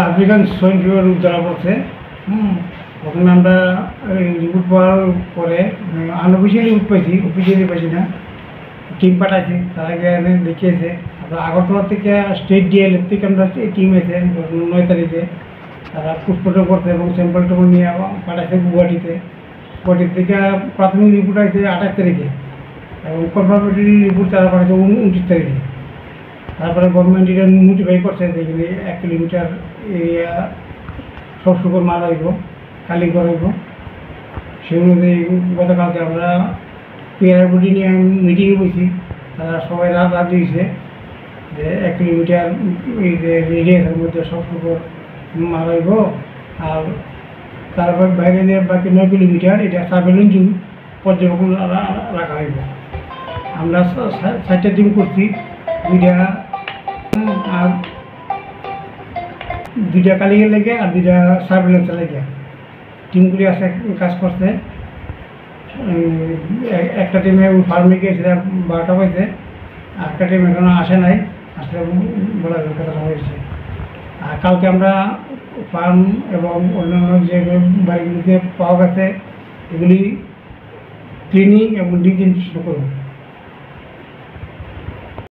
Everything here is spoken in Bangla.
আফ্রিকান সোয়াইন ফিভার রোগ ধরা পড়ছে। তখন আমরা রিপোর্ট পাওয়ার পরে আনঅফিসিয়ালি রিপোর্ট পাইছি, অফিসিয়ালি পাইছি না। টিম পাঠাইছি, তারা গিয়ে দেখিয়েছে। তারপর আগরতলা থেকে স্টেট ডিএলএফ থেকে আমরা টিম এসে 9 তারিখে তারা পুষ্পটা করতে এবং স্যাম্পল টেম্পল নিয়ে পাঠাইছে গুয়াহাটিতে। গুয়াহাটি থেকে প্রাথমিক রিপোর্ট আছে 28 তারিখে এবং কনফার্মেটরি রিপোর্ট তারা পাঠাইছে 29 তারিখে। তারপরে গভর্নমেন্ট এটা নোটিফাই করছে যে 1 কিলোমিটার এরিয়া সব শুকর মাল হইব, কালি হইব। সেই অনুযায়ী গতকালকে আমরা পিআর বডি নিয়ে মিটিংয়ে বসি, তারা সবাই রাজি হয়েছে যে 1 কিলোমিটার এই যে রেডিয়াসের মধ্যে সব শুকর মাল হইব। আর তারপর বাইরে যে বাকি 9 কিলোমিটার এটা সার্ভেলেন্স পর্যবেক্ষণ রাখা হইব। আমরা 4টা টিম করছি, 2টা আর 2টা কালিংয়ের লেগে আর 2টা সার্ভেলেন্সের লেগে টিমগুলি আছে কাজ করছে। একটা টিমে ফার্মে গিয়েছিল 12টা বাজে, আর একটা টিম এখনো আসে নাই, আসলে বলা যাবে কথা হয়েছে। আর কালকে আমরা ফার্ম এবং অন্যান্য যে বাড়িগুলিতে পাওয়া গেছে এগুলি ক্লিনিং এবং ডিজিনফেকশন করব।